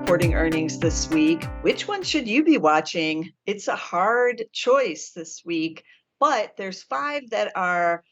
reporting earnings this week. Which one should you be watching? It's a hard choice this week, but there's five that are,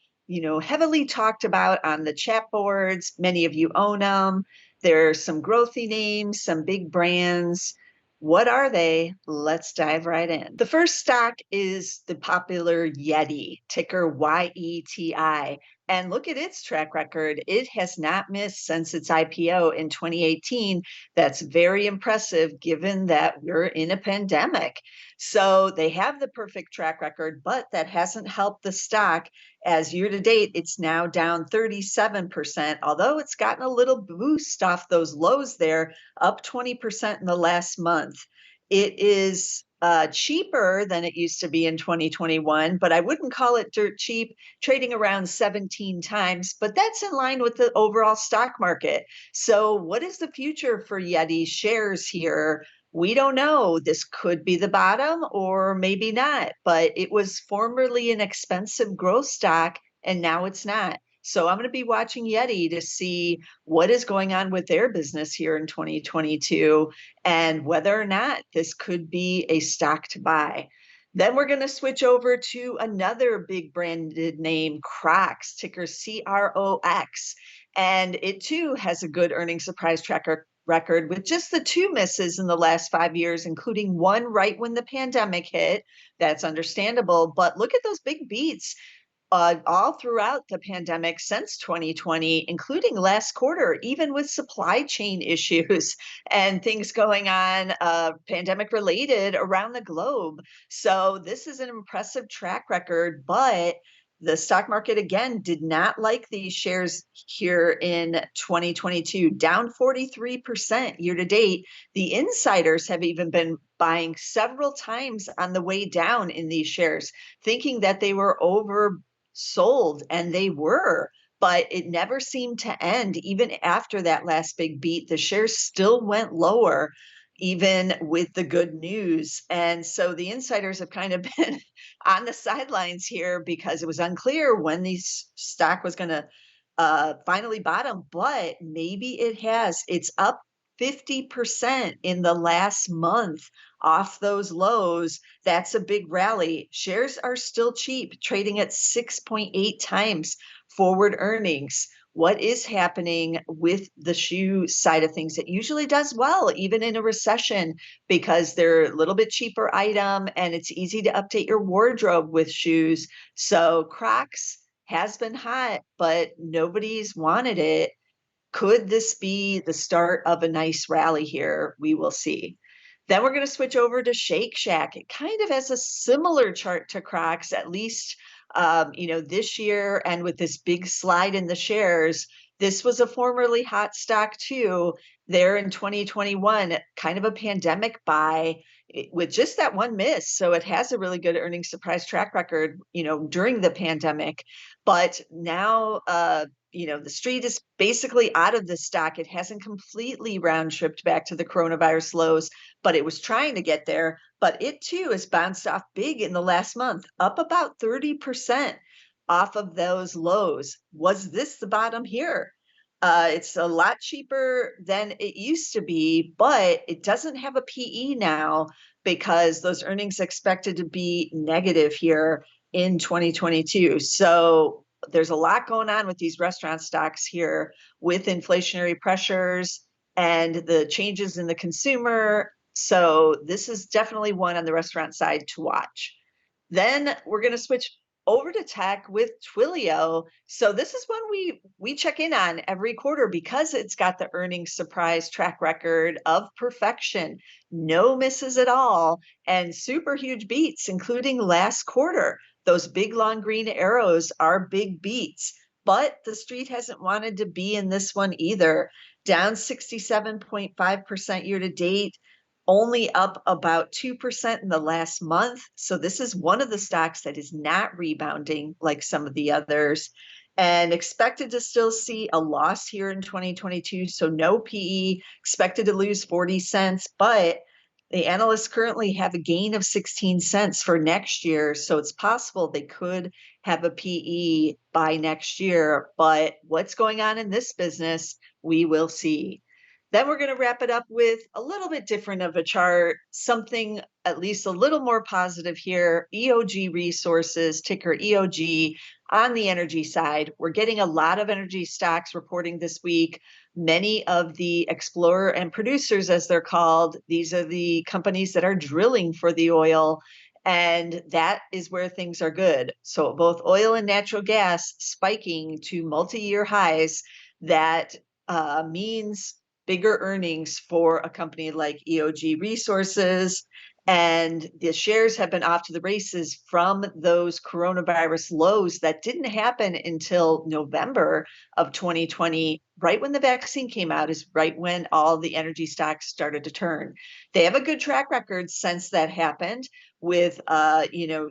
heavily talked about on the chat boards. Many of you own them. There's some growthy names, some big brands. What are they? Let's dive right in. The first stock is the popular YETI, ticker YETI. And look at its track record. It has not missed since its IPO in 2018. That's very impressive given that we're in a pandemic. So they have the perfect track record, but that hasn't helped the stock, as year to date, it's now down 37%, although it's gotten a little boost off those lows there, up 20% in the last month. It is cheaper than it used to be in 2021, but I wouldn't call it dirt cheap, trading around 17 times, but that's in line with the overall stock market. So what is the future for YETI shares here? We don't know. This could be the bottom or maybe not, but it was formerly an expensive growth stock and now it's not. So I'm going to be watching YETI to see what is going on with their business here in 2022 and whether or not this could be a stock to buy. Then we're going to switch over to another big branded name, Crocs, ticker CROX. And it too has a good earnings surprise tracker record with just the two misses in the last 5 years, including one right when the pandemic hit. That's understandable. But look at those big beats all throughout the pandemic since 2020, including last quarter, even with supply chain issues and things going on pandemic related around the globe. So this is an impressive track record, but the stock market again did not like these shares here in 2022, down 43% year to date. The insiders have even been buying several times on the way down in these shares, thinking that they were oversold, and they were, but it never seemed to end. Even after that last big beat, the shares still went lower, even with the good news. And so the insiders have kind of been on the sidelines here because it was unclear when this stock was going to finally bottom, but maybe it has. It's up 50% in the last month off those lows. That's a big rally. Shares are still cheap, trading at 6.8 times forward earnings. What is happening with the shoe side of things? It usually does well, even in a recession, because they're a little bit cheaper item and it's easy to update your wardrobe with shoes. So Crocs has been hot, but nobody's wanted it. Could this be the start of a nice rally here? We will see. Then we're going to switch over to Shake Shack. It kind of has a similar chart to Crocs, at least this year, and with this big slide in the shares. This was a formerly hot stock too, there in 2021, kind of a pandemic buy with just that one miss. So it has a really good earnings surprise track record, during the pandemic. But now, the street is basically out of the stock. It hasn't completely round tripped back to the coronavirus lows, but it was trying to get there. But it too has bounced off big in the last month, up about 30% off of those lows. Was this the bottom here? It's a lot cheaper than it used to be, but it doesn't have a PE now because those earnings expected to be negative here in 2022. So there's a lot going on with these restaurant stocks here with inflationary pressures and the changes in the consumer. So this is definitely one on the restaurant side to watch. Then we're going to switch over to tech with Twilio. So this is one we check in on every quarter because it's got the earnings surprise track record of perfection, no misses at all, and super huge beats, including last quarter. Those big long green arrows are big beats, but the street hasn't wanted to be in this one either. Down 67.5% year to date, only up about 2% in the last month. So this is one of the stocks that is not rebounding like some of the others, and expected to still see a loss here in 2022. So no PE, expected to lose 40 cents, but the analysts currently have a gain of 16 cents for next year. So it's possible they could have a PE by next year. But what's going on in this business, we will see. Then we're going to wrap it up with a little bit different of a chart, something at least a little more positive here. EOG Resources, ticker EOG, on the energy side. We're getting a lot of energy stocks reporting this week. Many of the explorer and producers, as they're called, these are the companies that are drilling for the oil. And that is where things are good. So both oil and natural gas spiking to multi-year highs. That means bigger earnings for a company like EOG Resources. And the shares have been off to the races from those coronavirus lows that didn't happen until November of 2020, right when the vaccine came out, is right when all the energy stocks started to turn. They have a good track record since that happened, with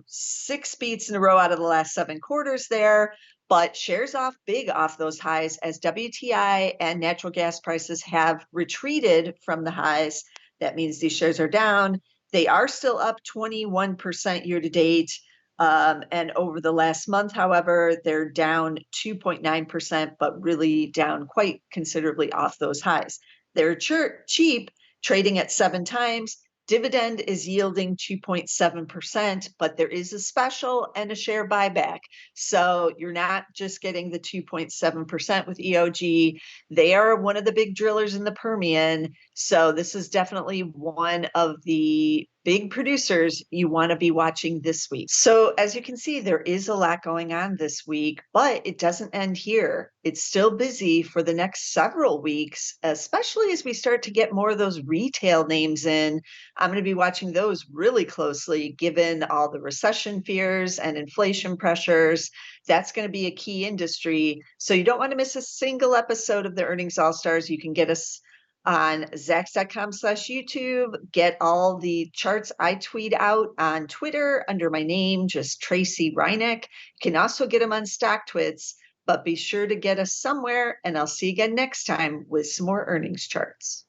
6 beats in a row out of the last 7 quarters there. But shares off big off those highs as WTI and natural gas prices have retreated from the highs. That means these shares are down. They are still up 21% year to date. And over the last month, however, they're down 2.9%, but really down quite considerably off those highs. They're cheap, trading at 7 times. Dividend is yielding 2.7%, but there is a special and a share buyback. So you're not just getting the 2.7% with EOG. They are one of the big drillers in the Permian. So this is definitely one of the big producers you want to be watching this week. So as you can see, there is a lot going on this week, but it doesn't end here. It's still busy for the next several weeks, especially as we start to get more of those retail names in. I'm going to be watching those really closely, given all the recession fears and inflation pressures. That's going to be a key industry. So you don't want to miss a single episode of the Earnings All-Stars. You can get us on Zacks.com/YouTube. Get all the charts I tweet out on Twitter under my name, just Tracy Reineck. You can also get them on StockTwits, but be sure to get us somewhere, and I'll see you again next time with some more earnings charts.